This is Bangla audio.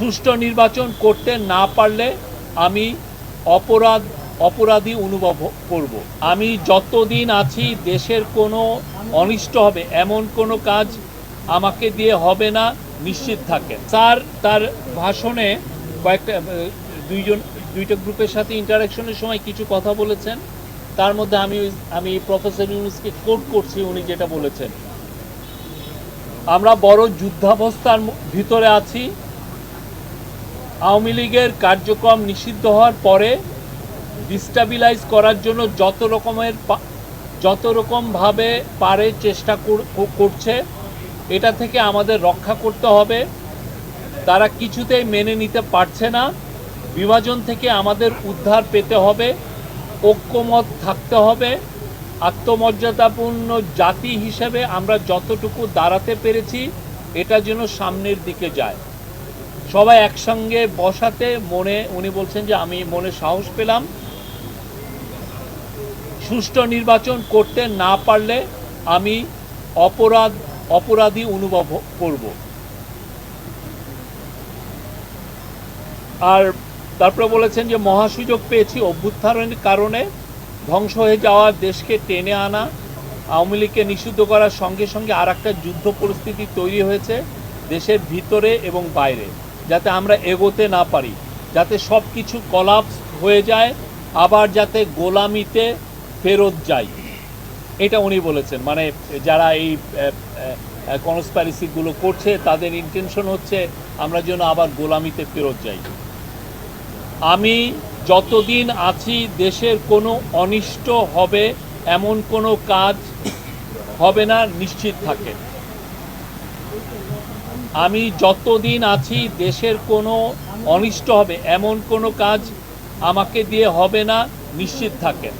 সুষ্ঠু নির্বাচন করতে না পারলে আমি অপরাধী অনুভব করব। আমি যতদিন আছি দেশের কোনো অনিষ্ট হবে এমন কোনো কাজ আমাকে দিয়ে হবে না, নিশ্চিত থাকেন। স্যার তার ভাষণে দুইটা গ্রুপের সাথে ইন্টারাকশনের সময় কিছু কথা বলেছেন। তার মধ্যে আমি প্রফেসর ইউনূসকে কোট করছি, উনি যেটা বলেছেন, আমরা বড় যুদ্ধাবস্থার ভিতরে আছি। আওয়ামী লীগের কার্যক্রম নিষিদ্ধ হওয়ার পরে ডিস্টাবিলাইজ করার জন্য যত রকমভাবে পারে চেষ্টা করছে। এটা থেকে আমাদের রক্ষা করতে হবে। তারা কিছুতেই মেনে নিতে পারছে না। বিভাজন থেকে আমাদের উদ্ধার পেতে হবে, ঐক্যমত থাকতে হবে। আত্মমর্যাদাপূর্ণ জাতি হিসেবে আমরা যতটুকু দাঁড়াতে পেরেছি এটা যেন সামনের দিকে যায়। সবাই একসঙ্গে বসাতে উনি বলছেন যে আমি মনে সাহস পেলাম। সুষ্ঠু নির্বাচন করতে না পারলে আমি অপরাধী অনুভব করব। আর তারপরে বলেছেন যে মহাসুযোগ পেয়েছি অভ্যুত্থানের কারণে। ধ্বংস হয়ে যাওয়া দেশকে টেনে আনা, আওয়ামী লীগকে নিষিদ্ধ করার সঙ্গে সঙ্গে আর একটা যুদ্ধ পরিস্থিতি তৈরি হয়েছে দেশের ভিতরে এবং বাইরে, যাতে আমরা এগোতে না পারি, যাতে সব কিছু কলাপস হয়ে যায়, আবার যাতে গোলামিতে ফেরত যাই। এটা উনি বলেছেন। মানে যারা এই কনস্পাইরেসিগুলো করছে তাদের ইন্টেনশন হচ্ছে আমরা যেন আবার গোলামিতে ফেরত যাই। আমি যতদিন আছি দেশের কোনো অনিষ্ট হবে এমন কোনো কাজ হবে না, নিশ্চিত থাকেন। আমি যতদিন আছি দেশের কোনো অনিষ্ট হবে এমন কোনো কাজ আমাকে দিয়ে হবে না, নিশ্চিত থাকেন।